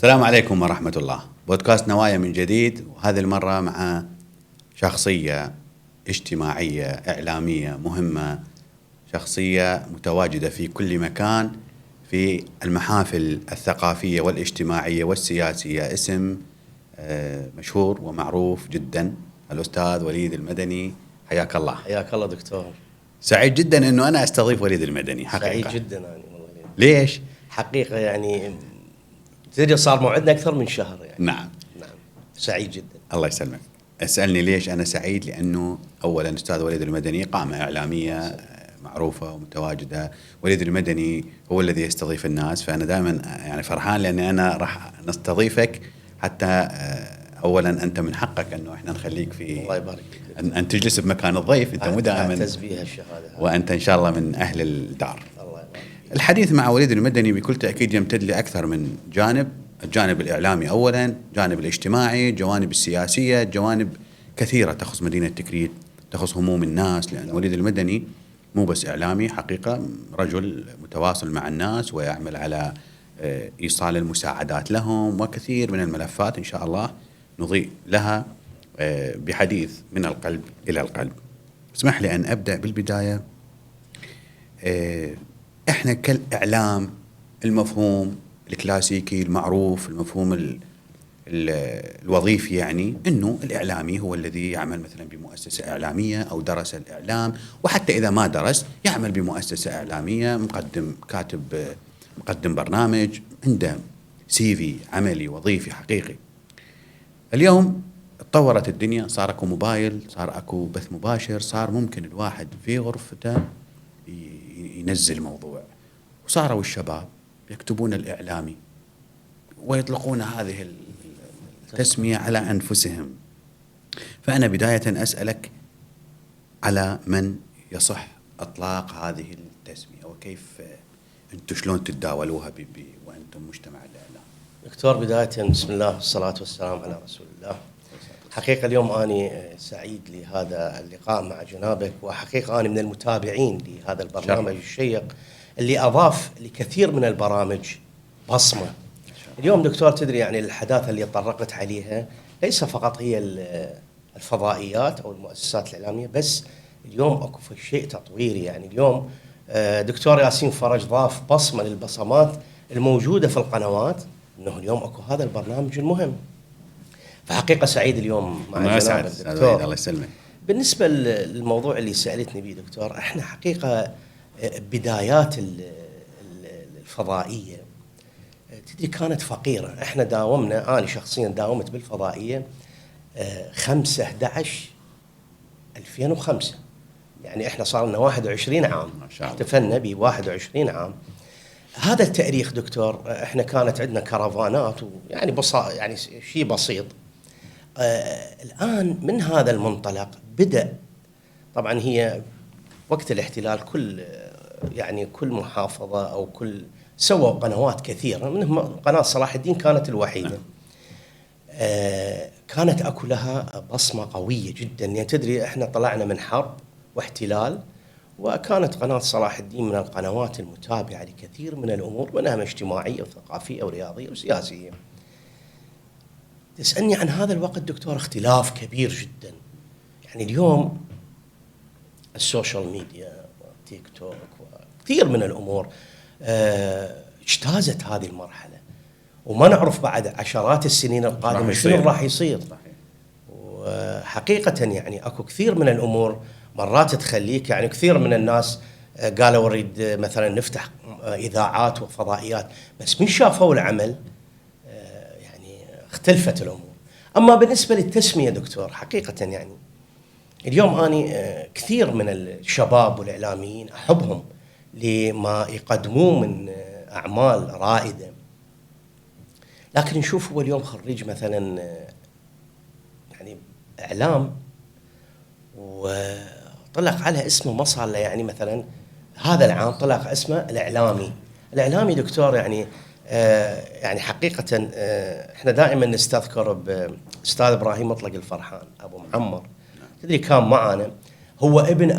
السلام عليكم ورحمة الله. بودكاست نوايا من جديد، وهذه المرة مع شخصية اجتماعية إعلامية مهمة، شخصية متواجدة في كل مكان في المحافل الثقافية والاجتماعية والسياسية. اسم مشهور ومعروف جدا، الأستاذ وليد المدني. حياك الله. حياك الله دكتور. سعيد جدا أنه أنا أستضيف وليد المدني حقيقة. سعيد جدا يعني والله. ليش؟ حقيقة يعني تدري صار موعدنا أكثر من شهر يعني. نعم. سعيد جدا. الله يسلمك. اسألني ليش أنا سعيد؟ لأنه أولا أستاذ وليد المدني قامة إعلامية معروفة ومتواجدة. وليد المدني هو الذي يستضيف الناس، فأنا دائما يعني فرحان لأني أنا راح نستضيفك حتى أولا أنت من حقك أنه إحنا نخليك في الله يبارك فيك أن تجلس بمكان الضيف. أنت مو دائما أعتز بها الشهادة، وأنت إن شاء الله من أهل الدار. الله يبارك. الحديث مع وليد المدني بكل تأكيد يمتد لأكثر من جانب، الجانب الإعلامي أولا، الجانب الاجتماعي، الجوانب السياسية، جوانب كثيرة تخص مدينة تكريت، تخص هموم الناس. لأن وليد المدني مو بس إعلامي، حقيقة رجل متواصل مع الناس ويعمل على إيصال المساعدات لهم، وكثير من الملفات إن شاء الله نضيء لها بحديث من القلب إلى القلب. اسمح لي أن أبدأ بالبداية. إحنا كالإعلام المفهوم الكلاسيكي المعروف، المفهوم الوظيفي، يعني إنه الإعلامي هو الذي يعمل مثلا بمؤسسة إعلامية أو درس الإعلام، وحتى إذا ما درس يعمل بمؤسسة إعلامية، مقدم برنامج، عنده CV عملي وظيفي حقيقي. اليوم تطورت الدنيا، صار اكو موبايل، صار اكو بث مباشر، صار ممكن الواحد في غرفته ينزل موضوع، وصاروا الشباب يكتبون الإعلامي ويطلقون هذه التسمية على أنفسهم. فأنا بداية أسألك على من يصح إطلاق هذه التسمية، وكيف أنتم شلون تتداولوها وأنتم مجتمع الإعلام؟ دكتور، بداية بسم الله والصلاة والسلام على رسول الله. حقيقة اليوم أنا سعيد لهذا اللقاء مع جنابك، وحقيقة أنا من المتابعين لهذا البرنامج الشيق اللي أضاف لكثير من البرامج بصمة. اليوم دكتور تدري يعني الحداثة اللي طرقت عليها ليس فقط هي الفضائيات أو المؤسسات الإعلامية، بس اليوم أكو في شيء تطويري. يعني اليوم دكتور ياسين فرج ضاف بصمة للبصمات الموجودة في القنوات، أنه اليوم أكو هذا البرنامج المهم. فحقيقة سعيد اليوم مع جنابك دكتور. الله يسلمك. بالنسبة للموضوع اللي سألتني به دكتور، احنا حقيقة بدايات الفضائية تدري كانت فقيرة. احنا داومنا، أنا شخصيا داومت بالفضائية 5/11/2005، يعني احنا صار لنا 21 عام، احتفلنا ب 21 عام. هذا التاريخ دكتور، احنا كانت عندنا كرفانات ويعني يعني شيء بسيط. الآن من هذا المنطلق بدأ، طبعا هي وقت الاحتلال كل محافظة أو سووا قنوات كثيرة، منهم قناة صلاح الدين كانت الوحيدة. كانت أكو لها بصمة قوية جدا، يعني تدري احنا طلعنا من حرب واحتلال، وكانت قناة صلاح الدين من القنوات المتابعة لكثير من الأمور، منها اجتماعية وثقافية ورياضية وسياسية. تسألني عن هذا الوقت دكتور، اختلاف كبير جدا. يعني اليوم السوشيال ميديا والتيك توك وكثير من الأمور اجتازت هذه المرحلة، وما نعرف بعد عشرات السنين القادمة شنو راح يصير. وحقيقة يعني أكو كثير من الأمور مرات تخليك، يعني كثير من الناس قالوا نريد مثلا نفتح إذاعات وفضائيات، بس من شافوا العمل اختلفت الأمور. أما بالنسبة للتسمية دكتور، حقيقة يعني اليوم أنا كثير من الشباب والإعلاميين أحبهم لما يقدموه من أعمال رائدة، لكن نشوف هو اليوم خريج مثلا يعني إعلام وطلق على اسمه، ما صار له يعني مثلا هذا العام طلق اسمه الإعلامي دكتور. يعني حقيقة احنا دائما نستذكر بأستاذ إبراهيم مطلق الفرحان أبو معمر، تدري كان معنا، هو ابن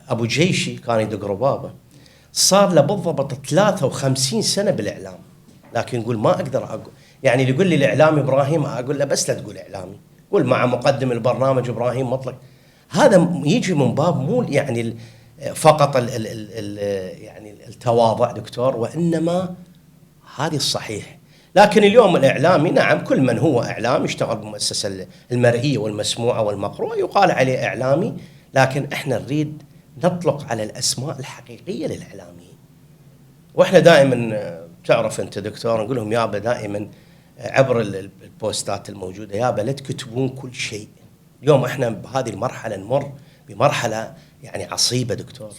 أبو جيشي، كان يدق ربابة، صار له بالضبط 53 سنة بالإعلام. لكن يقول ما اقدر اقول، يعني اللي يقول لي الاعلامي ابراهيم اقول له بس لا تقول اعلامي، قول مع مقدم البرنامج ابراهيم مطلق. هذا يجي من باب مو يعني فقط ال يعني التواضع دكتور، وانما هذه الصحيح. لكن اليوم الاعلامي نعم، كل من هو اعلامي يشتغل بالمؤسسه المرئيه والمسموعه والمقروءه يقال عليه اعلامي، لكن احنا نريد نطلق على الاسماء الحقيقيه للاعلاميين. واحنا دائما تعرف انت دكتور نقول لهم يابا دائما عبر البوستات الموجوده يابا لا تكتبون كل شيء. اليوم احنا بهذه المرحله نمر بمرحله يعني عصيبه دكتور.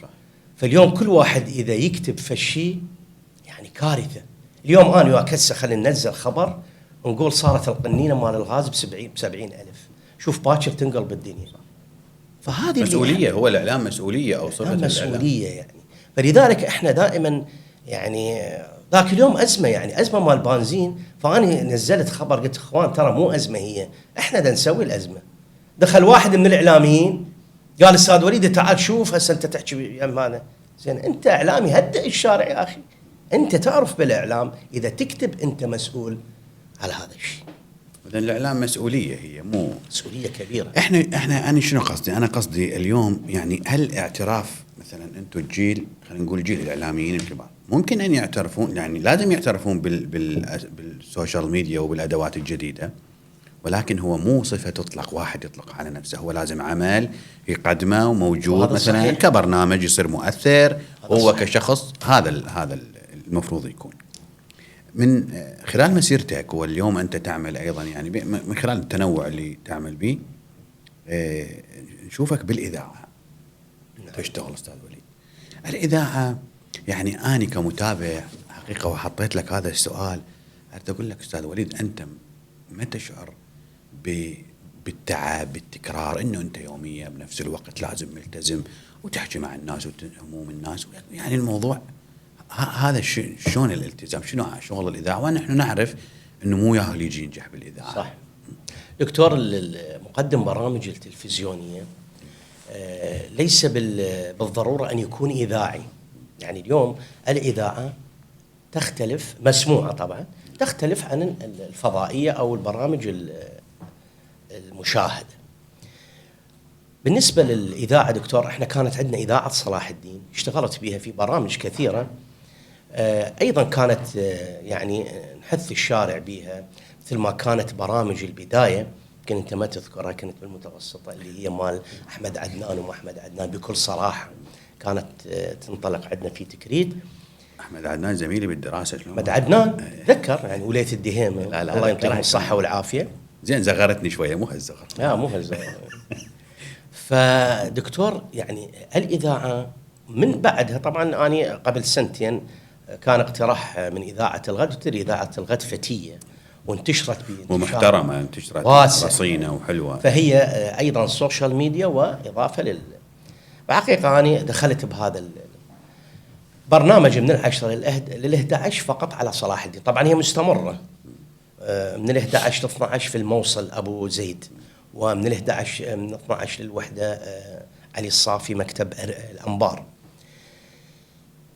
فاليوم كل واحد اذا يكتب فشي يعني كارثه. اليوم انا وياك هسه خلينا ننزل خبر نقول صارت القنينه مال الغاز ب70,000، شوف باكر تنقلب الدنيا. فهذه مسؤوليه، هو الاعلام مسؤوليه او صفه مسؤوليه يعني. فلذلك احنا دائما يعني ذاك اليوم ازمه، يعني ازمه مال بنزين، فاني نزلت خبر قلت اخوان ترى مو ازمه هي، احنا بدنا نسوي الازمه. دخل واحد من الاعلاميين قال استاذ وليد تعال شوف هسه انت تحكي يم هذا، زين انت اعلامي هدئ الشارع يا اخي، انت تعرف بالاعلام اذا تكتب انت مسؤول على هذا الشيء. اذا الاعلام مسؤوليه، هي مو مسؤوليه كبيره. احنا انا شنو قصدي؟ انا قصدي اليوم يعني هل اعتراف مثلا انتم الجيل، خلينا نقول جيل الاعلاميين الكبار، ممكن ان يعترفون، يعني لازم يعترفون بالسوشيال ميديا وبالادوات الجديده، ولكن هو مو صفه تطلق، واحد يطلق على نفسه، هو لازم عمل يقدمه وموجود مثلا صحيح. كبرنامج يصير مؤثر هو صحيح. كشخص هذا المفروض يكون. من خلال مسيرتك واليوم انت تعمل ايضا يعني من خلال التنوع اللي تعمل به، نشوفك بالاذاعه تشتغل استاذ وليد. الاذاعه يعني اني كمتابع حقيقه وحطيت لك هذا السؤال، اريد اقول لك استاذ وليد انت ما تشعر بالتعب بالتكرار، انه انت يوميا بنفس الوقت لازم ملتزم وتحكي مع الناس وهموم الناس، يعني الموضوع هذا شلون الالتزام، شنو شغل الاذاعه، ونحن نعرف انه مو ياهل يجي ينجح بالاذاعه. صح دكتور. المقدم برامج التلفزيونيه ليس بالضروره ان يكون اذاعي. يعني اليوم الاذاعه تختلف، مسموعه طبعا، تختلف عن الفضائيه او البرامج المشاهده. بالنسبه للاذاعه دكتور، احنا كانت عندنا اذاعه صلاح الدين اشتغلت بها في برامج كثيره، ايضا كانت يعني نحث الشارع بها، مثل ما كانت برامج البدايه يمكن انت ما تذكرها، كانت بالمتوسطه اللي هي مال احمد عدنان واحمد عدنان بكل صراحه، كانت تنطلق عندنا في تكريت. احمد عدنان زميلي بالدراسه. احمد عدنان تذكر يعني ولايه الدهيمه، الله يعطيهم الصحه والعافيه. زين زغرتني شويه، مو هالزغر. لا مو هالزغر. فدكتور يعني الاذاعه من بعدها طبعا انا قبل سنتين كان اقتراح من اذاعه الغد، وتدري اذاعه الغد فتيه وانتشرت ومحترمه، انتشرت رصينه وحلوه، فهي ايضا سوشيال ميديا واضافه بحقيقه انا دخلت بهذا برنامج من 10 لل11 فقط على صلاح الدين. طبعا هي مستمره من 11 ل 12 في الموصل ابو زيد، ومن 11 من 12 للوحده علي الصافي مكتب الانبار.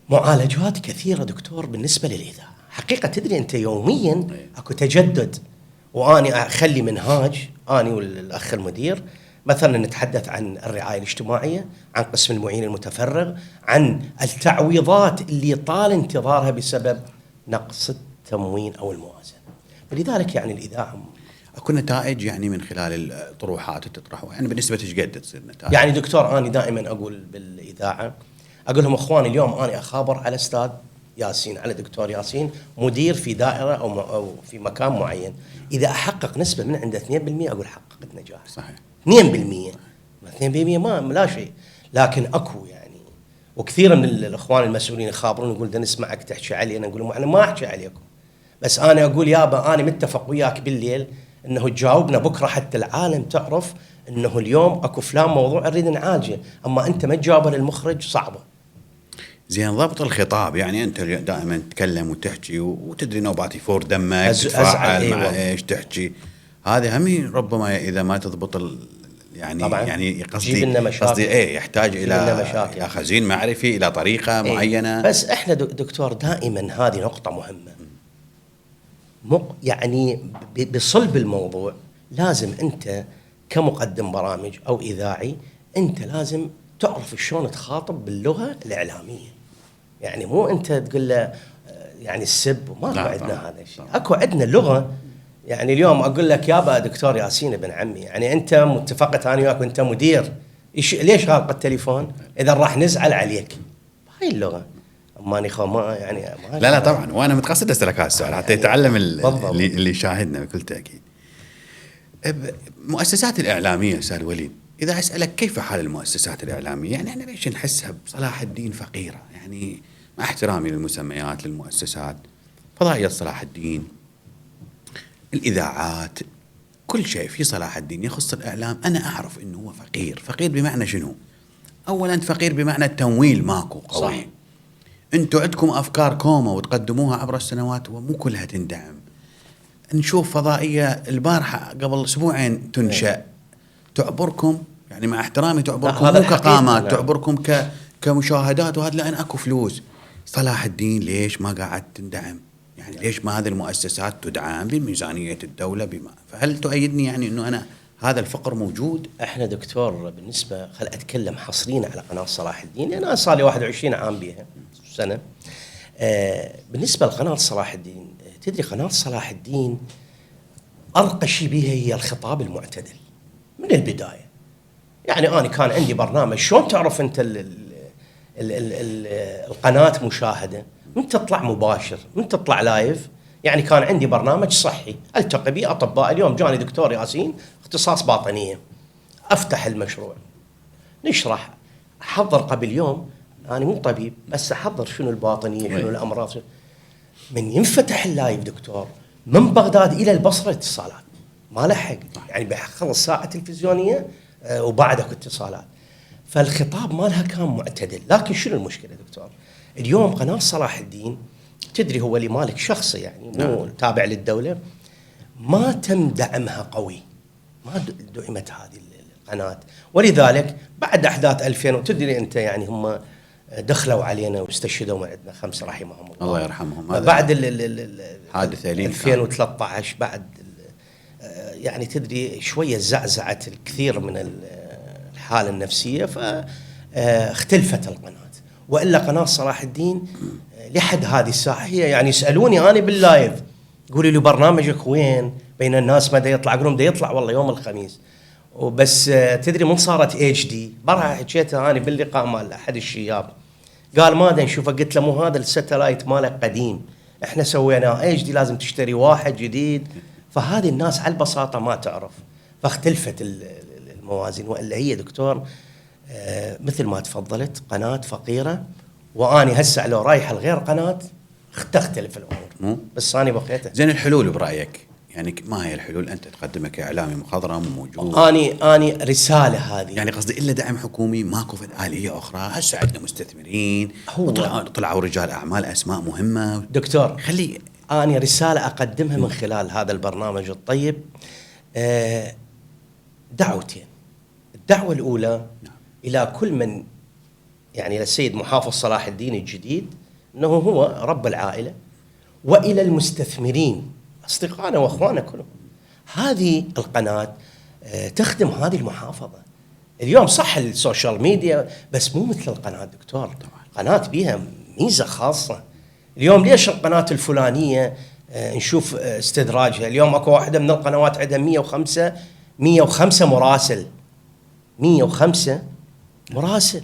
معالجات كثيره دكتور بالنسبه للاذاعه. حقيقه تدري انت يوميا اكو تجدد، واني اخلي منهاج اني والاخ المدير، مثلا نتحدث عن الرعايه الاجتماعيه، عن قسم المعين المتفرغ، عن التعويضات اللي طال انتظارها بسبب نقص التموين او الموازنه. فلذلك يعني الاذاعه اكو نتائج يعني من خلال الطروحات اللي تطرحوها، يعني بالنسبه ايش قد تصير نتائج؟ يعني دكتور انا دائما اقول بالاذاعه، اقول لهم اخواني اليوم انا اخابر على استاذ ياسين، على دكتور ياسين مدير في دائره او في مكان معين، اذا احقق نسبه من عنده 2% اقول حققت نجاح. صحيح 2%، 2% ما لا شيء، لكن اكو يعني وكثير من الاخوان المسؤولين يخابرون يقول بدنا نسمعك تحكي علينا، نقول لهم انا ما احكي عليكم، بس انا اقول يابا انا متفق وياك بالليل انه تجاوبنا بكره حتى العالم تعرف انه اليوم اكو فلان موضوع نريد نعالجه، اما انت ما تجاوبه للمخرج صعبه. زين ضبط الخطاب، يعني انت دائما تتكلم وتحكي وتدري نوبات يفور دمك، تتفاعل مع ايش تحكي، هذه هم ربما اذا ما تضبط يعني طبعاً. يعني قصدي ايه يحتاج الى خزين معرفي، الى طريقه معينه. بس احنا دكتور دائما هذه نقطه مهمه، يعني بصلب الموضوع لازم أنت كمقدم برامج أو إذاعي أنت لازم تعرف شلون تخاطب باللغة الإعلامية. يعني مو أنت تقول له يعني السب، ما عندنا هذا الشيء. أكو عندنا لغة. يعني اليوم أقول لك يابا دكتور ياسين ابن عمي، يعني أنت متفقت أنا وياك وأنت مدير، ليش غالق التليفون؟ إذا راح نزعل عليك. هاي اللغة. ماني ما يعني ما لا طبعا، وانا متقصد اسالك هذا السؤال حتى يتعلم اللي يشاهدنا بكل تاكيد. المؤسسات الاعلاميه استاذ وليد، اذا اسالك كيف حال المؤسسات الاعلاميه، يعني احنا ليش نحسها بصلاح الدين فقيره؟ يعني مع احترامي للمسميات للمؤسسات، فضائية صلاح الدين، الاذاعات، كل شيء في صلاح الدين يخص الاعلام انا اعرف انه هو فقير. فقير بمعنى شنو؟ اولا فقير بمعنى التمويل ماكو قوي. صح. انتم عندكم افكار كومه وتقدموها عبر السنوات ومو كلها تندعم. نشوف فضائيه البارحه قبل اسبوعين تنشا تعبركم، يعني مع احترامي تعبركم مو كقامات، تعبركم كمشاهدات، وهذا لان اكو فلوس. صلاح الدين ليش ما قاعد تندعم؟ يعني ليش ما هذه المؤسسات تدعم بميزانيه الدوله بما؟ فهل تؤيدني يعني انه انا هذا الفقر موجود؟ احنا دكتور بالنسبه خل اتكلم حصريا على قناه صلاح الدين، لان انا صار لي 21 عام بها سنه. بالنسبه لقناه صلاح الدين، تدري قناه صلاح الدين ارقى شيء بها هي الخطاب المعتدل من البدايه. يعني انا كان عندي برنامج، شلون تعرف انت القناه مشاهده من تطلع مباشر من تطلع لايف. يعني كان عندي برنامج صحي التقي به اطباء. اليوم جاني دكتور ياسين اختصاص باطنيه، افتح المشروع نشرح، احضر قبل يوم. انا مو طبيب بس احضر شنو الباطنيه شنو الامراض. من ينفتح اللايف دكتور من بغداد الى البصره اتصالات ما لحق، يعني بخلص ساعه تلفزيونيه وبعدك اتصالات. فالخطاب مالها كان معتدل. لكن شنو المشكله دكتور؟ اليوم قناه صلاح الدين تدري هو اللي مالك شخصي، يعني مو تابع للدوله، ما تم دعمها قوي، ما دعمت هذه القناه. ولذلك بعد احداث 2000 وتدري انت يعني هم دخلوا علينا واستشهدوا معنا 5 رحمهم الله يرحمهم. بعد حادث 2013 بعد يعني تدري شويه زعزعت الكثير من الحاله النفسيه، فاختلفت القناه. والا قناه صلاح الدين لحد هذه الساعه هي يعني يسالوني انا باللايف يقولوا لي برنامجك وين؟ بين الناس مدى يطلع؟ اقول لهم ده يطلع والله يوم الخميس. وبس تدري من صارت اتش دي برا حكيتها انا باللقاء مال احد الشياب، قال ما دا نشوفه. قلت له مو هذا الستلايت مالك قديم، احنا سويناه اتش دي، لازم تشتري واحد جديد. فهذه الناس على البساطه ما تعرف، فاختلفت الموازين. والا هي دكتور مثل ما تفضلت قناه فقيره، واني هسه لو رايحه لغير قناه تختلف الامور. بس انا بقيتها. زين الحلول برايك يعني ما هي الحلول انت تقدمها كاعلامي مخضرم وموجود؟ اني رساله هذه، يعني قصدي الا دعم حكومي ماكو في آلية اخرى. هسه عندنا مستثمرين طلعوا رجال اعمال اسماء مهمه دكتور. خلي اني رساله اقدمها من خلال هذا البرنامج الطيب. دعوتين. الدعوه الاولى الى كل من يعني للسيد محافظ صلاح الدين الجديد انه هو رب العائله، والى المستثمرين اصدقائنا واخواننا كلهم، هذه القناه تخدم هذه المحافظه. اليوم صح السوشيال ميديا بس مو مثل القناه دكتور. قناه بيها ميزه خاصه. اليوم ليش القناه الفلانيه نشوف استدراجها؟ اليوم اكو واحده من القنوات عندها 105 مراسل، 105 مراسل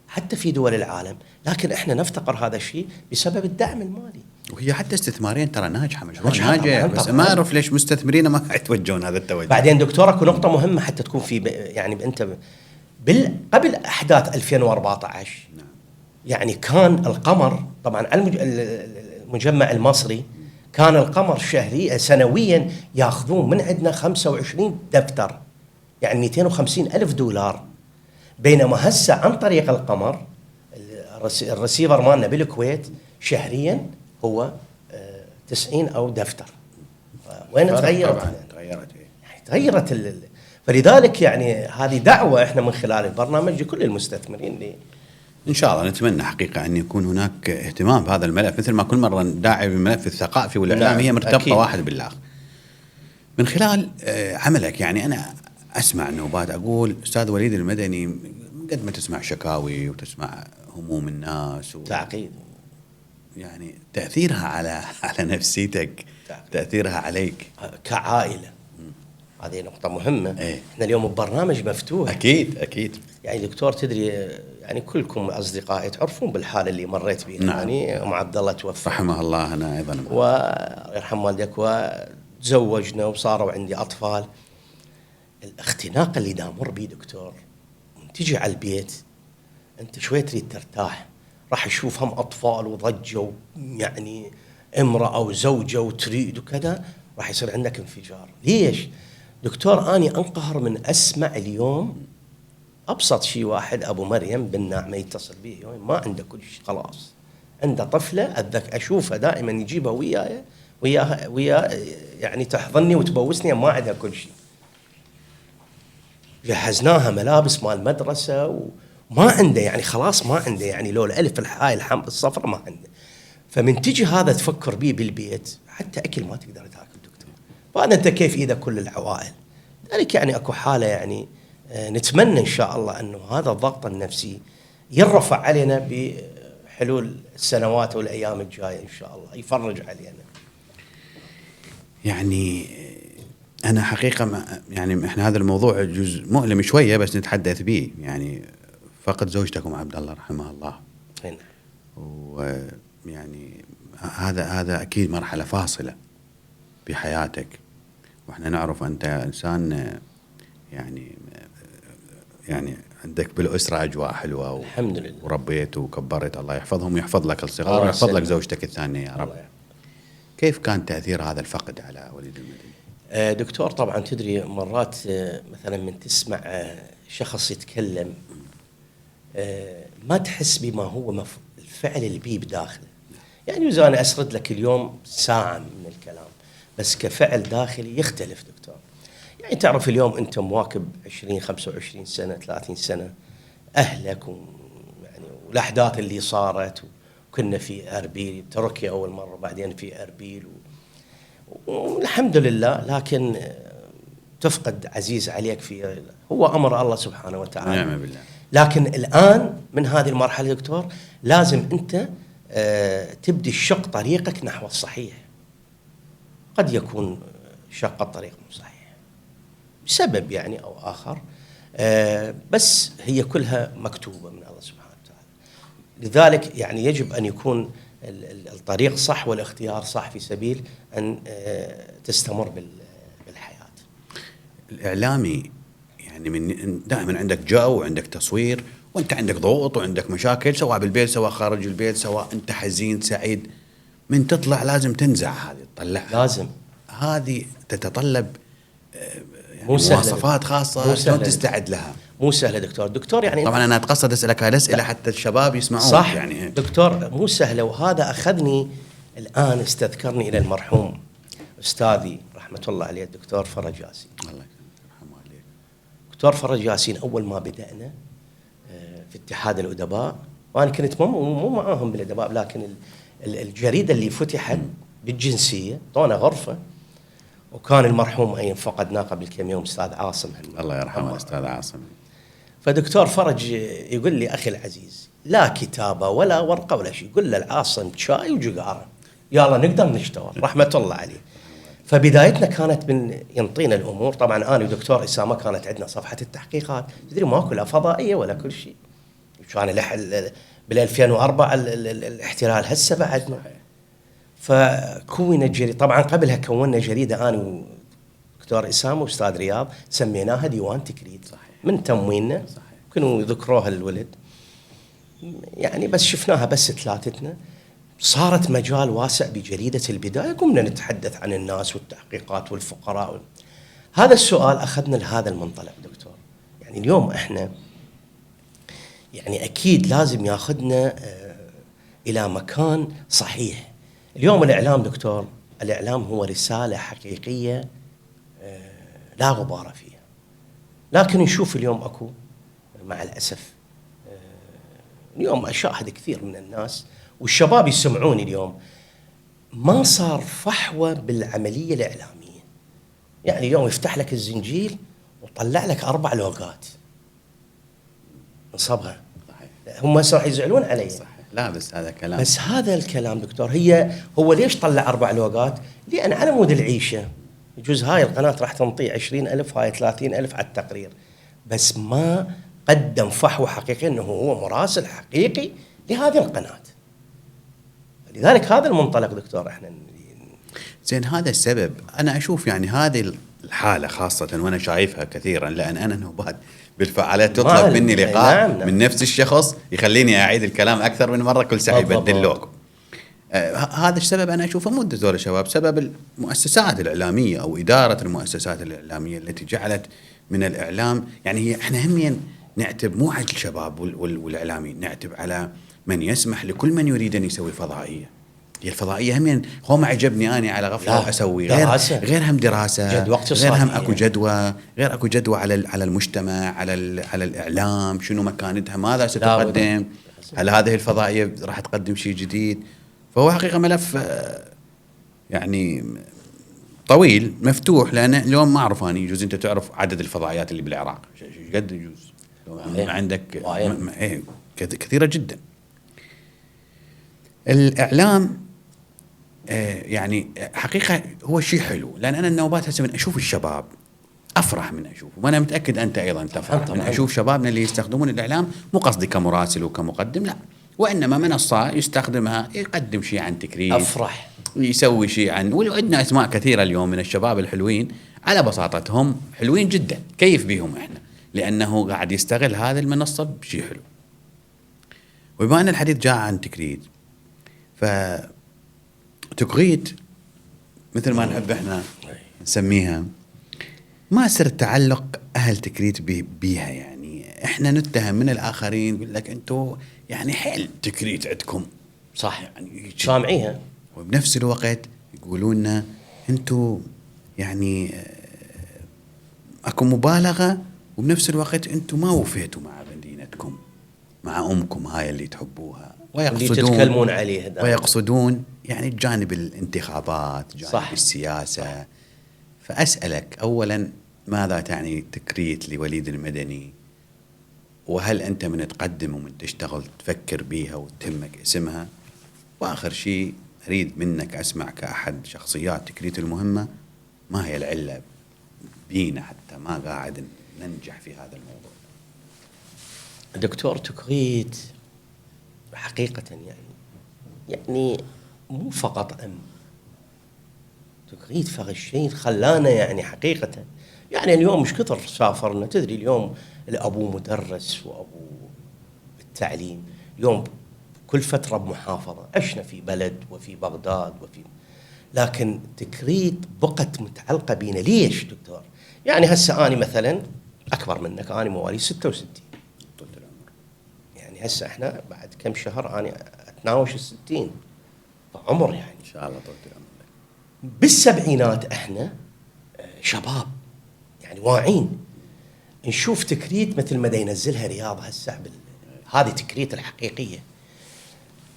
حتى في دول العالم. لكن احنا نفتقر هذا الشيء بسبب الدعم المالي. وهي حتى استثماريا ترى ناجحه، مشروع ناجح، بس ما اعرف ليش مستثمرين ما قاعد يتوجهون هذا التوجه. بعدين دكتور اكو نقطه مهمه حتى تكون في يعني انت قبل احداث 2014 يعني كان القمر طبعا المجمع المصري كان القمر سنويا ياخذون من عندنا 25 دفتر، يعني 250 ألف دولار. بينما هسه عن طريق القمر الرسيفر مالنا بالكويت شهريا هو 90 أو دفتر. وين تغيرت؟ تغيرت فلذلك يعني هذه دعوة احنا من خلال البرنامج لكل المستثمرين ان شاء الله نتمنى حقيقه ان يكون هناك اهتمام بهذا الملف، مثل ما كل مره نداعي بالملف الثقافي والاعلامي، نعم، هي مرتبطه أكيد. واحد بالاخر. من خلال عملك، يعني انا اسمع نوبات، اقول استاذ وليد المدني قد ما تسمع شكاوي وتسمع هموم الناس تعقيد، يعني تاثيرها على نفسيتك، تعقيد. تاثيرها عليك كعائلة. هذه نقطة مهمة. إيه. احنا اليوم ببرنامج مفتوح. اكيد يعني دكتور تدري، يعني كلكم اصدقائي تعرفون بالحالة اللي مريت بها. نعم. يعني ام عبد الله توفى رحمه الله، انا ايضا ويرحم والدك، وتزوجنا وصاروا عندي اطفال. الاختناق اللي دامر بيه دكتور، من تجي على البيت انت شوي تريد ترتاح، راح يشوف هم اطفال وضجه، يعني امراه وزوجه وتريد وكذا، راح يصير عندك انفجار. ليش دكتور؟ اني انقهر من اسمع اليوم ابسط شيء، واحد ابو مريم بن نعمه يتصل بي يوم ما عنده كل شيء، خلاص عنده طفله اشوفها دائما يجيبها وياها يعني تحضني وتبوسني، ما عندها كل شيء. جهزناها ملابس مال مدرسه وما عنده، يعني خلاص ما عنده، يعني لو الالف الحاء الحمد الصفر ما عنده. فمن تجي هذا تفكر بيه بالبيت، حتى اكل ما تقدر تاكل دكتور. فهذا انت كيف اذا كل العوائل. ذلك يعني اكو حاله، يعني نتمنى ان شاء الله انه هذا الضغط النفسي يرفع علينا بحلول السنوات والايام الجايه ان شاء الله، يفرج علينا. يعني أنا حقيقة يعني إحنا هذا الموضوع جزء مؤلم شوية بس نتحدث به، يعني فقد زوجتكم عبد الله رحمه الله. هنا. ويعني هذا أكيد مرحلة فاصلة بحياتك، وإحنا نعرف أنت إنسان يعني عندك بالأسرة أجواء حلوة، الحمد لله، وربيت وكبرت، الله يحفظهم ويحفظ لك الصغار ويحفظ لك زوجتك الثانية يا رب. كيف كان تأثير هذا الفقد على وليد المدني؟ دكتور طبعا تدري مرات مثلا من تسمع شخص يتكلم ما تحس بما هو الفعل اللي بيه بداخله. يعني إذا أنا أسرد لك اليوم ساعة من الكلام، بس كفعل داخلي يختلف دكتور. يعني تعرف اليوم أنت مواكب 20 25 سنة 30 سنة أهلك يعني والأحداث اللي صارت، وكنا في أربيل، تركيا أول مرة، بعدين في أربيل والحمد لله. لكن تفقد عزيز عليك في هو أمر الله سبحانه وتعالى. نعم بالله. لكن الآن من هذه المرحلة دكتور لازم أنت تبدي الشق طريقك نحو الصحيح. قد يكون شق الطريق مو صحيح بسبب يعني أو آخر، بس هي كلها مكتوبة من الله سبحانه وتعالى. لذلك يعني يجب أن يكون الطريق صح والاختيار صح، في سبيل أن تستمر بالحياة. الإعلامي يعني من دائما عندك جو وعندك تصوير، وانت عندك ضغوط وعندك مشاكل، سواء بالبيت سواء خارج البيت، سواء انت حزين سعيد، من تطلع لازم تنزع هذه تطلعها. لازم. هذه تتطلب يعني مو سهلة، مواصفات خاصة، شلون تستعد لها؟ مو سهلة دكتور يعني طبعا أنا أتقصد أسألك هذه الأسئلة حتى الشباب يسمعون. صح يعني دكتور مو سهلة. وهذا أخذني الآن، استذكرني إلى المرحوم أستاذي رحمة الله عليه الدكتور فرج ياسين. الله يرحمه عليك. دكتور فرج ياسين أول ما بدأنا في اتحاد الأدباء، وأنا كنت مو معاهم بالأدباء، لكن الجريدة اللي فتحت بالجنسية طونا غرفة، وكان المرحوم أين فقدناه قبل كم يوم أستاذ عاصم. الله يرحمه أستاذ عاصم. فدكتور فرج يقول لي أخي العزيز لا كتابة ولا ورقة ولا شيء، يقول له العاصم شاي وجقارة يلا نقدر نشتغل رحمة الله عليه. فبدايتنا كانت من ينطينا الأمور. طبعا أنا ودكتور إسامة كانت عندنا صفحة التحقيقات، تدري ماكو لا فضائية ولا كل شيء. كان بال 2004 الاحتلال هسه بعدنا. فكونت جريدة، طبعا قبلها كونا جريدة أنا ودكتور إسامة وأستاذ رياض سميناها ديوان تكريد. صحيح. من تمويننا. صحيح. كانوا يذكروها الولد يعني، بس شفناها بس ثلاثتنا. صارت مجال واسع بجريدة البداية، قمنا نتحدث عن الناس والتحقيقات والفقراء. هذا السؤال أخذنا لهذا المنطلق دكتور. يعني اليوم إحنا يعني أكيد لازم ياخذنا إلى مكان صحيح. اليوم الإعلام دكتور، الإعلام هو رسالة حقيقية لا غبار فيها، لكن نشوف اليوم أكو مع الأسف اليوم اشاهد كثير من الناس والشباب يسمعوني اليوم، ما صار فحوى بالعمليه الاعلاميه. يعني اليوم يفتح لك الزنجيل وطلع لك 4 لوجات نصبها. صحيح. هم راح يزعلون علي. صحيح. لا بس هذا كلام. بس هذا الكلام دكتور، هو ليش طلع 4 لوجات؟ لأن على مود العيشة يجوز هاي القناة راح تنطي 20,000 هاي 30,000 على التقرير، بس ما قدم فحوى حقيقي أنه هو مراسل حقيقي لهذه القناة. لذلك هذا المنطلق دكتور احنا زين هذا السبب. أنا أشوف يعني هذه الحالة خاصة وأنا شايفها كثيرا، لأن أنا نوبات بالفعاليات تطلب مني لقاء نعم. من نفس الشخص يخليني أعيد الكلام أكثر من مرة، كل ساعة يبدل لوجو. هذا السبب أنا أشوفه مو دكتور الشباب، سبب المؤسسات الإعلامية أو إدارة المؤسسات الإعلامية التي جعلت من الإعلام، يعني احنا همين نعتب مو على الشباب والإعلاميين، نعتب على من يسمح لكل من يريد أن يسوي فضائية. هي الفضائية همين هو ما عجبني أنا على غفلة أسوي غير هم دراسة، غير هم أكو جدوى، غير أكو جدوى على المجتمع، على الإعلام، شنو مكانتها، ماذا ستقدم، هل هذه الفضائية راح تقدم شيء جديد. فهو حقيقة ملف يعني طويل مفتوح، لأن اليوم ما أعرف أنا، يجوز أنت تعرف عدد الفضائيات اللي بالعراق قد يجوز عندك كثيرة جدا. الإعلام يعني حقيقة هو شيء حلو، لأن أنا النوبات هسه من أشوف الشباب أفرح من أشوفه، وأنا متأكد أنت أيضا تفرح من أشوف شبابنا اللي يستخدمون الإعلام، مو قصدي كمراسل وكمقدم لا، وإنما منصة يستخدمها يقدم شيء عن تكريم، أفرح يسوي شيء عن، وعندنا أسماء كثيرة اليوم من الشباب الحلوين على بساطتهم حلوين جدا، كيف بيهم إحنا، لأنه قاعد يستغل هذه المنصة بشيء حلو. وبما أن الحديث جاء عن تكريت، فتكريت مثل ما نحب إحنا نسميها ما سر تعلق أهل تكريت بيها. يعني إحنا نتهم من الآخرين يقول لك أنتوا يعني حيل تكريت عندكم صح، يعني سامعيها، وبنفس الوقت يقولون أنتوا يعني أكو مبالغة، وبنفس الوقت أنتوا ما وفيتوا مع مدينتكم، مع أمكم هاي اللي تحبوها، تتكلمون عليها ويقصدون يعني جانب الانتخابات، جانب صح. السياسة. فأسألك أولا، ماذا تعني تكريت لوليد المدني؟ وهل أنت من تقدم ومن تشتغل تفكر بيها وتهمك اسمها؟ وآخر شيء أريد منك أسمع كأحد شخصيات تكريت المهمة، ما هي العلة بينا حتى ما قاعد ننجح في هذا الموضوع؟ دكتور تكريت حقيقة يعني مو فقط تكريت فغ الشيء خلانا يعني حقيقة، يعني اليوم مش كثر سافرنا، تدري اليوم الأبو مدرس وأبو التعليم، اليوم كل فترة بمحافظة، عشنا في بلد وفي بغداد لكن تكريت بقت متعلقة بينا. ليش دكتور؟ يعني هسه أنا مثلا أكبر منك، أنا مواليد 66، يعني هسه إحنا بعد كم شهر أنا أتناوش 60 عمر، يعني إن شاء الله طول العمر. بالسبعينات إحنا شباب يعني واعين، نشوف تكريت مثل ما ينزلها رياض هسه هذه تكريت الحقيقية.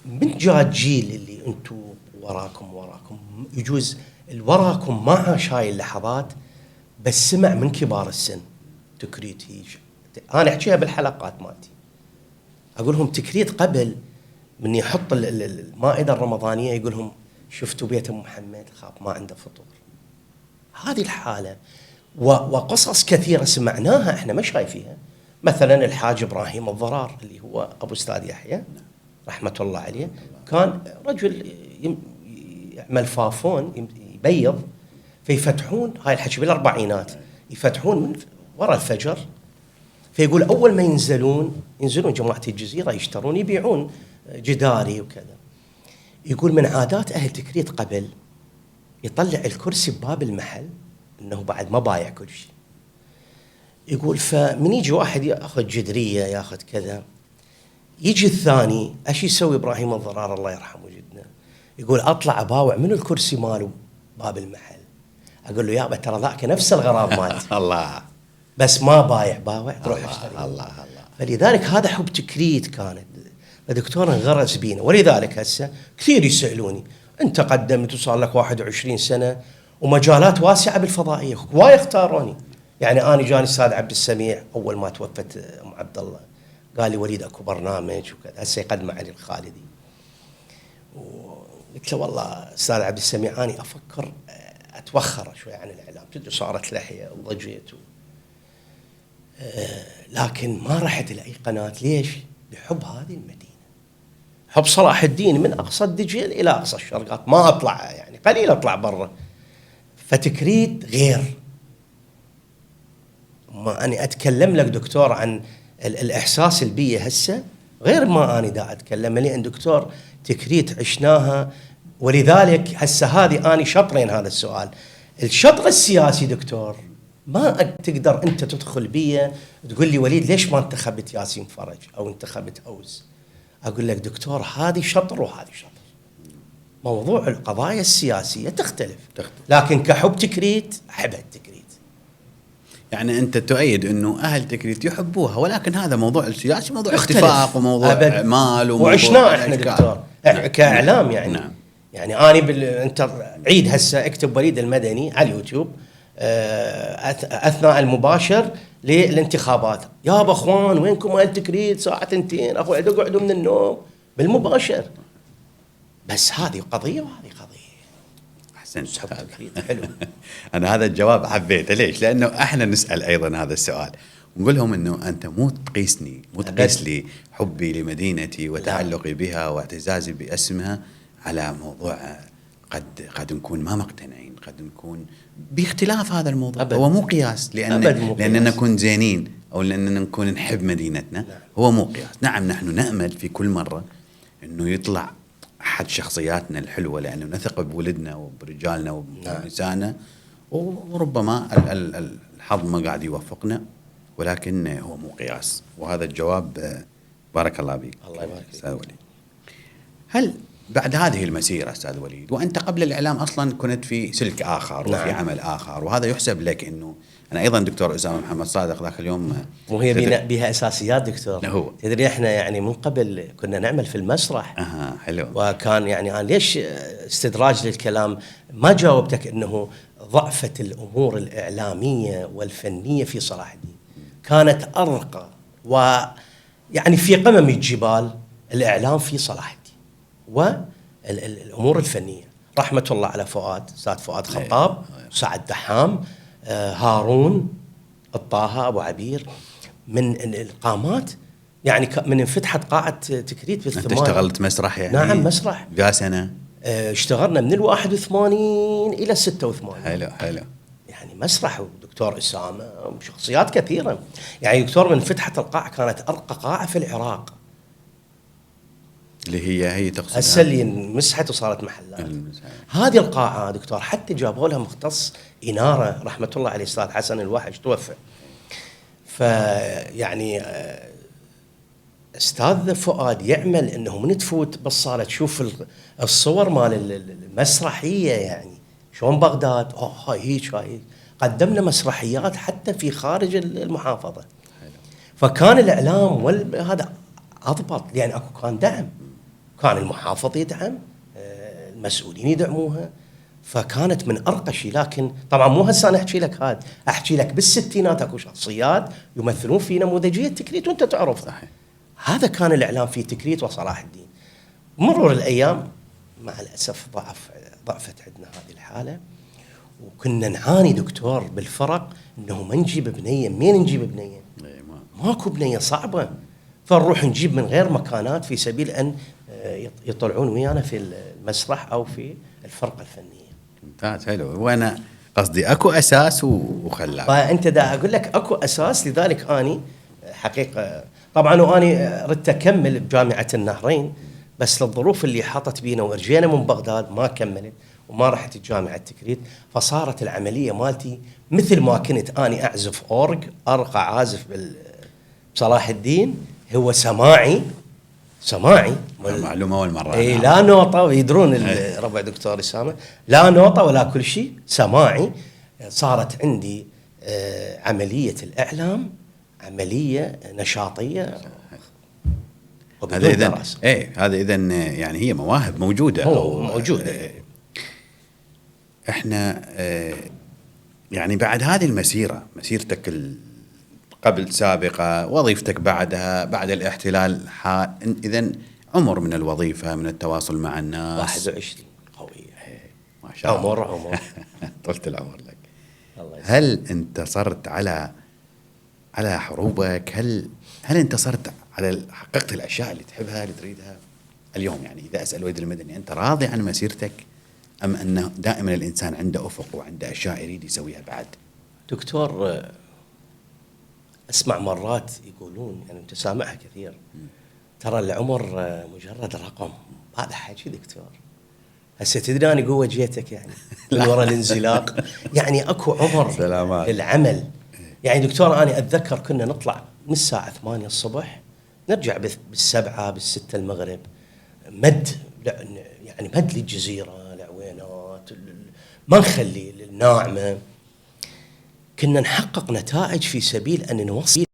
من جاء جيل اللي أنتم وراكم يجوز الوراكم ما عاش هاي اللحظات، بس سمع من كبار السن تكريت. أنا أحكيها بالحلقات مالتي، أقولهم تكريت قبل من يحط المائدة الرمضانية يقولهم شفتوا بيت أم محمد خاب ما عنده فطور. هذه الحالة وقصص كثيرة سمعناها احنا ما شايفيها. مثلا الحاج إبراهيم الضرار اللي هو أبو أستاذ يحيى رحمة الله عليه، كان رجل يعمل فافون يبيض، فيفتحون هاي الحكي بالأربعينات، يفتحون من وراء الفجر، فيقول أول ما ينزلون جماعة الجزيرة يشترون يبيعون جداري وكذا. يقول من عادات أهل تكريت قبل يطلع الكرسي بباب المحل إنه بعد ما بايع كل شيء. يقول فمن يجي واحد يأخذ جدرية يأخذ كذا، يجي الثاني أشي يسوي إبراهيم الضرار الله يرحمه جدنا، يقول أطلع أباوع من الكرسي ماله باب المحل. أقول له يابا ترى ذاك نفس الغراض مالتي الله، بس ما باوع تروح اشتري. الله. فلذلك هذا حب تكريت كانت. فدكتور انغرس بينا. ولذلك هسه كثير يسألوني أنت قدمت وصار لك 21 سنة ومجالات واسعة بالفضائية، هواي اختاروني. يعني أنا جاني الأستاذ عبد السميع أول ما توفت أم عبد الله، قال لي وليد أكو برنامج وكذا هسه يقدمه علي الخالدي. قلت له والله أستاذ عبد السميع أنا أفكر أتوخر شوي عن الإعلام، تدري صارت لحية وضجيت لكن ما رحت لأي قناة. ليش؟ لحب هذه المدينة، حب صلاح الدين من أقصى الدجيل إلى أقصى الشرقات، ما أطلع يعني قليل أطلع برا. فتكريت غير ما أني أتكلم لك دكتور عن الإحساس البيئة هسه غير ما أنا دا أتكلم، لأن دكتور تكريت عشناها. ولذلك هسه هذه أنا شطرين هذا السؤال. الشطر السياسي دكتور ما تقدر أنت تدخل بيه تقول لي وليد ليش ما انتخبت ياسين فرج أو انتخبت أوز. أقول لك دكتور هذه شطر وهذه شطر. موضوع القضايا السياسية تختلف. لكن كحب تكريت أحب التكريت. يعني أنت تؤيد أنه أهل تكريت يحبوها، ولكن هذا موضوع السياسي موضوع اتفاق وموضوع مال وعشناه احنا دكتور كإعلام يعني. نعم. يعني أنا أنت عيد هسه اكتب وليد المدني على اليوتيوب أثناء المباشر للانتخابات، يا أخوان وينكم أهل تكريت ساعة 2 أخوي اقعدوا من النوم بالمباشر. بس هذه قضية وهذه قضية. أحسنت. حلو. أنا هذا الجواب حبيته. ليش؟ لأنه إحنا نسأل أيضا هذا السؤال ونقول لهم إنه أنت مو تقيس لي حبي لمدينتي وتعلقي بها واعتزازي باسمها على موضوع قد نكون ما مقتنعين، قد نكون باختلاف هذا الموضوع. أبد. هو مو قياس لأننا نكون زينين أو لأننا نكون نحب مدينتنا. نعم. هو مو قياس. نعم نحن نأمل في كل مرة إنه يطلع أحد شخصياتنا الحلوة، لأنه نثق بولدنا وبرجالنا وبنسائنا. وربما الحظ ما قاعد يوفقنا، ولكن هو مو قياس. وهذا الجواب بارك الله بك. الله يبارك أستاذ وليد. هل بعد هذه المسيرة أستاذ وليد، وأنت قبل الإعلام أصلا كنت في سلك آخر وفي عمل آخر، وهذا يحسب لك إنه أنا أيضا دكتور أسامة محمد صادق ذاك اليوم وهي بها أساسيات دكتور. هو تدري إحنا يعني من قبل كنا نعمل في المسرح. حلو. وكان يعني أنا ليش استدراج للكلام ما جاوبتك إنه ضعفت الأمور الإعلامية والفنية في صلاح الدين. كانت أرقى ويعني في قمم الجبال الإعلام في صلاح الدين والأمور الفنية. رحمة الله على فؤاد، أستاذ فؤاد خطاب، سعد دحام، هارون الطاهة، أبو عبير، من القامات. يعني من انفتحت قاعة تكريت أنت اشتغلت مسرح يعني؟ نعم مسرح. جاء سنة؟ اشتغلنا من 81 إلى 86. حلو. يعني مسرح ودكتور أسامة وشخصيات كثيرة. يعني دكتور من فتحت القاعة كانت أرقى قاعة في العراق، اللي هي تقصد هسه اللي مسحت وصارت محلات. هذه القاعة دكتور حتى جابوا لها مختص إنارة رحمة الله عليه الأستاذ حسن الوحش توفى. فيعني أستاذ فؤاد يعمل إنه من تفوت بالصالة تشوف الصور مال المسرحية، يعني شلون بغداد هاي قدمنا مسرحيات حتى في خارج المحافظة. فكان الإعلام هذا أضبط، يعني أكو كان دعم، كان المحافظ يدعم، المسؤولين يدعموها. فكانت من أرقى شيء. لكن طبعا مو هسه أنا أحكي لك هذا، أحكي لك بالستينات أكو شخصيات يمثلون في نموذجية تكريت وأنت تعرف. صحيح. هذا كان الإعلام في تكريت وصلاح الدين. مرور الأيام مع الأسف ضعفت عندنا هذه الحالة، وكنا نعاني دكتور بالفرق إنه ما نجيب بنية. منين نجيب بنية؟ ماكو بنية، صعبة. فنروح نجيب من غير مكانات في سبيل أن يطلعون ويانا في المسرح أو في الفرقة الفنية. ممتاز. حلو. وأنا قصدي أكو أساس وخلاف. فأنت دا أقول لك أكو أساس. لذلك أني حقيقة طبعا وأني ردت أكمل بجامعة النهرين، بس للظروف اللي حاطت بينا ورجينا من بغداد ما كملت وما رحت الجامعة تكريت. فصارت العملية مالتي مثل ما كنت أني أعزف أورج أرقى عازف بصلاح الدين، هو سماعي معلومة أول مرة. لا نوطة، ويدرون ربع دكتور أسامة، لا نوطة ولا كل شيء، سماعي. صارت عندي عملية الإعلام عملية نشاطية هذا إذن هذا إذن يعني هي مواهب موجودة موجودة. احنا يعني بعد هذه مسيرتك قبل سابقة، وظيفتك بعدها، بعد الاحتلال، إذن عمر من الوظيفة، من التواصل مع الناس 21 قوية ما شاء الله. عمر طولة العمر لك. هل انتصرت على حروبك؟ هل انتصرت حققت الأشياء اللي تحبها اللي تريدها اليوم؟ يعني إذا أسأل وليد المدني، أنت راضي عن مسيرتك أم أنه دائما الإنسان عنده أفق وعنده أشياء يريد يسويها بعد؟ دكتور، أسمع مرات يقولون، يعني أنت سامعها كثير، ترى العمر مجرد رقم. هذا حكي دكتور. هسه تدري أنا قوة جيتك يعني من وراء الانزلاق. يعني أكو عمر للعمل. يعني دكتور، أنا أتذكر كنا نطلع من الساعة 8 الصبح نرجع بالسبعة 6 المغرب، مد يعني مد للجزيرة لعوينات، ما نخلي الناعمة. كنا نحقق نتائج في سبيل أن نوصل.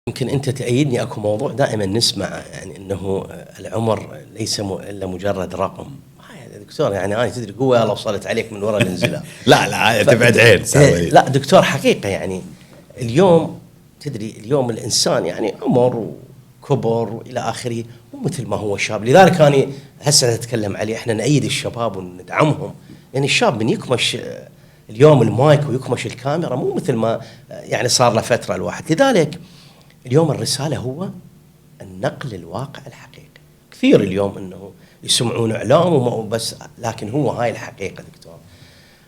يمكن أنت تأيدني، أكو موضوع دائما نسمع، يعني أنه العمر ليس إلا مجرد رقم. دكتور يعني أنا تدري قوة لو وصلت عليك من وراء الانزلاق. لا تبعد عين. لا دكتور، حقيقة يعني اليوم تدري، اليوم الإنسان يعني عمر وكبر وإلى آخره، مو مثل ما هو شاب. لذلك أنا هسه أتكلم عليه، إحنا نأيد الشباب وندعمهم، يعني الشاب من يكمش اليوم المايك ويكمش الكاميرا مو مثل ما يعني صار له فترة الواحد. لذلك اليوم الرسالة هو النقل الواقع الحقيقي. كثير اليوم إنه يسمعون إعلام وما بس، لكن هو هاي الحقيقة دكتور.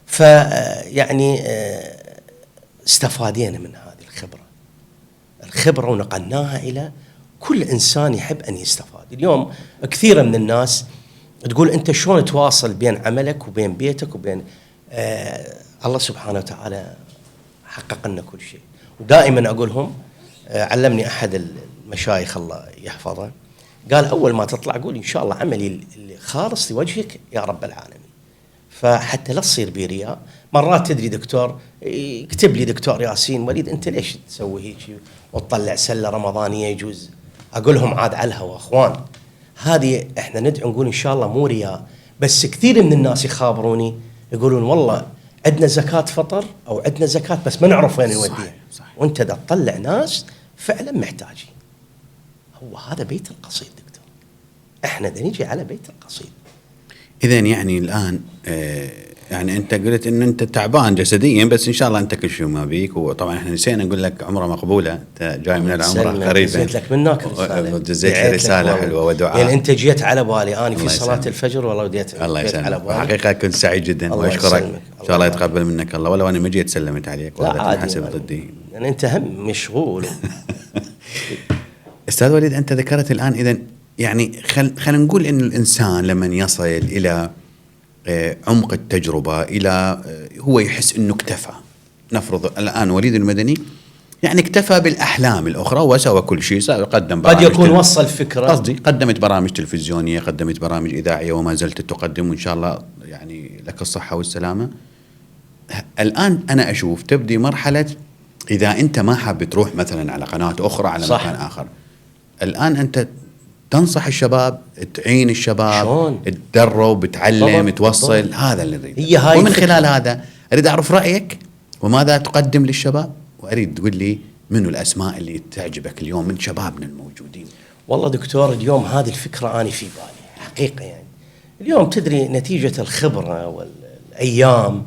فيعني استفادينا من هذه الخبرة ونقلناها إلى كل إنسان يحب أن يستفاد. اليوم كثير من الناس تقول أنت شلون تواصل بين عملك وبين بيتك وبين الله سبحانه وتعالى حقق لنا كل شيء. ودائما أقولهم، علمني أحد المشايخ الله يحفظه، قال أول ما تطلع قول إن شاء الله عملي اللي خالص لوجهك يا رب العالمين. فحتى لا تصير بي رياء. مرات تدري دكتور يكتب لي دكتور ياسين وليد أنت ليش تسوي هيك وتطلع سلة رمضانية يجوز؟ أقولهم عاد على الهوى أخوان، هذه إحنا ندعو نقول إن شاء الله مو رياء، بس كثير من الناس يخابروني يقولون والله عندنا زكاة فطر أو عندنا زكاة بس ما نعرف وين نوديها. وأنت دا تطلع ناس فعلا محتاجين. هو هذا بيت القصيد دكتور، إحنا دا نيجي على بيت القصيد. إذن يعني الآن يعني أنت قلت إن أنت تعبان جسديا، بس إن شاء الله أنت كل شيء ما بيك. وطبعا إحنا نسينا نقول لك عمره مقبولة، أنت جاي من العمرة قريبا. جزيت لك منك رسالة، جزيت رسالة حلوة ودعاء. يعني أنت جيت على بالي أنا في صلاة الفجر والله وديت الله يسلمك. حقيقة كنت سعيد جدا وأشكرك. إن شاء الله يتقبل منك الله. ولو أنا ما جيت سلمت عليك وهذا حسب ضدي، يعني أنت هم مشغول. أستاذ وليد، أنت ذكرت الآن إذن يعني خلينا نقول إن الإنسان لما يصل إلى عمق التجربة، إلى هو يحس إنه اكتفى. نفرض الآن وليد المدني يعني اكتفى بالأحلام الأخرى وسوى كل شيء، قدم قد يكون وصل فكرة، قصدي قدمت برامج تلفزيونية، قدمت برامج إذاعية، وما زلت تقدم، وإن شاء الله يعني لك الصحة والسلامة. الآن أنا أشوف تبدي مرحلة إذا أنت ما حاب تروح مثلا على قناة أخرى على صح. مكان آخر، الآن أنت تنصح الشباب، تعين الشباب، تدرب، تعلم، توصل. هذا اللي أريده. ومن خلال هذا أريد أعرف رأيك وماذا تقدم للشباب، وأريد تقول لي منو الأسماء اللي تعجبك اليوم من شبابنا الموجودين. والله دكتور اليوم هذه الفكرة أنا في بالي حقيقة. يعني اليوم تدري نتيجة الخبرة والأيام،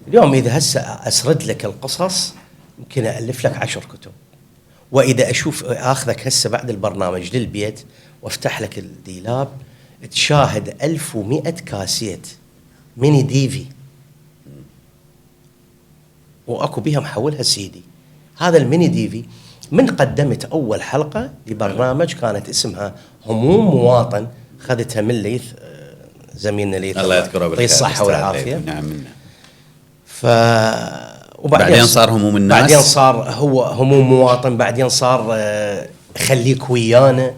اليوم إذا هسه أسرد لك القصص يمكن ألف لك 10 كتب. وإذا أشوف أخذك هسه بعد البرنامج للبيت وافتح لك الديلاب تشاهد 1100 كاسيت ميني ديفي، وأكو بيها محولها سيدي. هذا الميني ديفي من قدمت أول حلقة لبرنامج كانت اسمها هموم مواطن، خذتها من ليث زميلنا ليث الله يذكره بالخير، الصحة والعافية. نعم. وبعدين صار هموم الناس، بعدين صار هو هموم مواطن، بعدين صار خليك ويانا،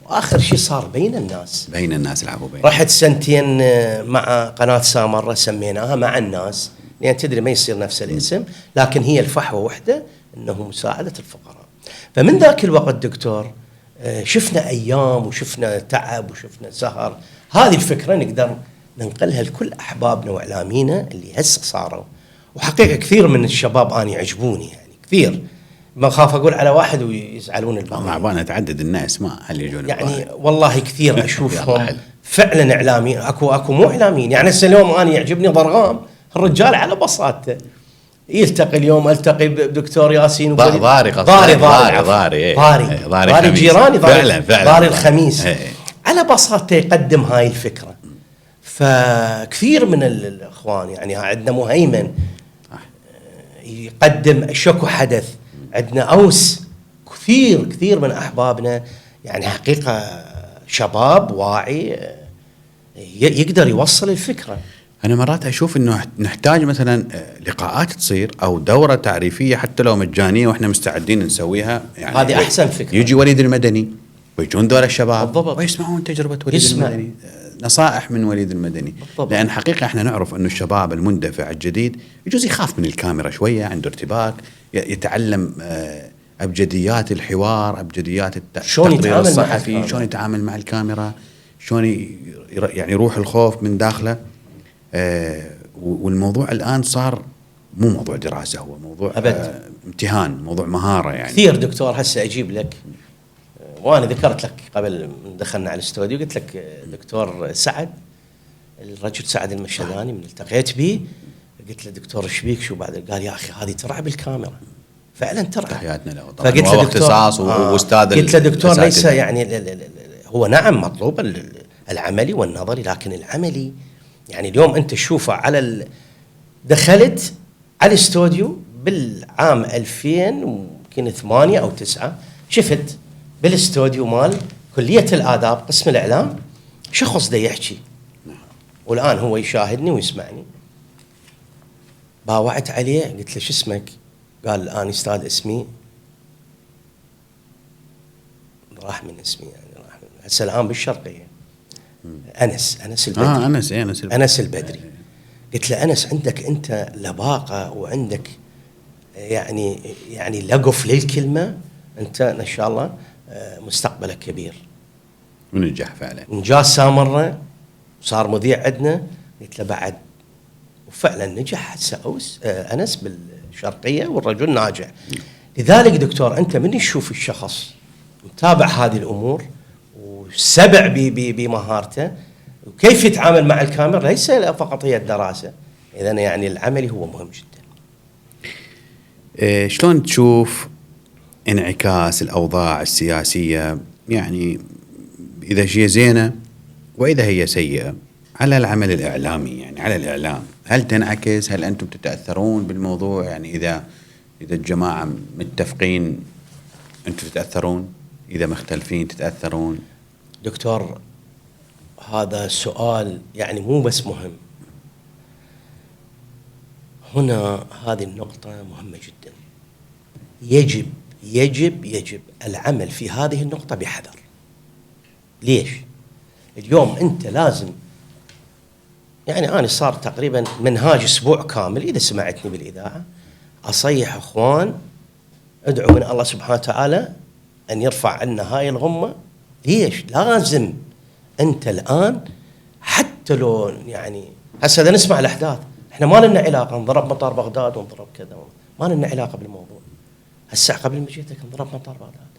واخر شيء صار بين الناس العبوا بين. رحت 2 مع قناة سامرة سميناها مع الناس، لأن تدري ما يصير نفس الاسم، لكن هي الفحوى وحدة، انه مساعدة الفقراء. فمن ذاك الوقت دكتور شفنا ايام وشفنا تعب وشفنا سهر. هذه الفكره نقدر ننقلها لكل احبابنا واعلامينا اللي هسه صاروا. وحقيقه كثير من الشباب اني يعجبوني، يعني كثير، ما خاف اقول على واحد ويزعلون الباقي. طبعا تعدد الناس ما هل يجون يعني والله كثير اشوفهم فعلا اعلاميين. اكو مو اعلاميين. يعني هسه اليوم انا يعجبني ضرغام، الرجال على بساطته يلتقي. اليوم التقي بدكتور ياسين ضاري جيراني، فعلا ضاري الخميس. على بساطته يقدم هاي الفكره. فكثير من الاخوان، يعني عندنا مهيمن يقدم شكو حدث، عندنا اوس، كثير من احبابنا يعني حقيقه شباب واعي يقدر يوصل الفكره. أنا مرات أشوف إنه نحتاج مثلا لقاءات تصير أو دورة تعريفية حتى لو مجانية وإحنا مستعدين نسويها. يعني هذه أحسن فكرة. يجي وليد المدني ويجون دول الشباب بالضبط. ويسمعون تجربة وليد المدني، نصائح من وليد المدني. بالضبط. لأن حقيقة إحنا نعرف إنه الشباب المندفع الجديد يجوز يخاف من الكاميرا شوية، عنده ارتباك، يتعلم أبجديات الحوار، أبجديات التقرير الصحفي، شلون يتعامل مع الكاميرا، شلون يعني يروح الخوف من داخله. والموضوع الآن صار مو موضوع دراسة، هو موضوع امتهان، موضوع مهارة. يعني كثير دكتور هسه أجيب لك، وأنا ذكرت لك قبل دخلنا على الاستوديو، قلت لك دكتور سعد، الرجل سعد المشهداني، من التقيت به قلت له دكتور شبيك شو بعد؟ قال يا أخي هذه ترعب الكاميرا، فعلا ترعب. تحياتنا له طبعا، فقلت له اختصاص واستاذ. قلت له دكتور ليس يعني هو نعم مطلوب العملي والنظري، لكن العملي يعني اليوم انت تشوفه على دخلت على الاستوديو بالعام 2008 او 9، شفت بالاستوديو مال كلية الآداب قسم الإعلام شخص دا يحكي، والآن هو يشاهدني ويسمعني. باوعت عليه قلت له شو اسمك؟ قال الآن أستاذ اسمي راح من اسمي، يعني راح من هسه الآن بالشرقية. أنس البدري. أنس البدري. قلت له أنس عندك أنت لباقة وعندك يعني لقف للكلمة، أنت إن شاء الله مستقبلك كبير. ونجح فعلا، نجاز سامرة وصار مذيع عندنا. قلت له بعد، وفعلا نجح هسه أنس بالشرقية والرجل ناجح. لذلك دكتور أنت من تشوف الشخص متابع هذه الأمور وسبع بمهارته وكيف يتعامل مع الكاميرا، ليس فقط هي الدراسة. إذا يعني العملي هو مهم جدا. شلون تشوف انعكاس الأوضاع السياسية، يعني إذا شيء زينة وإذا هي سيئة، على العمل الإعلامي، يعني على الإعلام؟ هل تنعكس؟ هل أنتم تتأثرون بالموضوع؟ يعني إذا الجماعة متفقين أنتم تتأثرون، إذا مختلفين تتأثرون؟ دكتور هذا سؤال يعني مو بس مهم، هنا هذه النقطة مهمة جدا. يجب العمل في هذه النقطة بحذر. ليش؟ اليوم أنت لازم، يعني أنا صار تقريبا منهاج أسبوع كامل إذا سمعتني بالإذاعة أصيح أخوان أدعو من الله سبحانه وتعالى أن يرفع عنا هاي الغمة. ليش؟ لازم أنت الآن حتى لو يعني هسه إذا نسمع الأحداث إحنا ما لنا علاقة، انضرب مطار بغداد وانضرب كذا، ما لنا علاقة بالموضوع. هسه قبل ما جيتك انضرب مطار بغداد،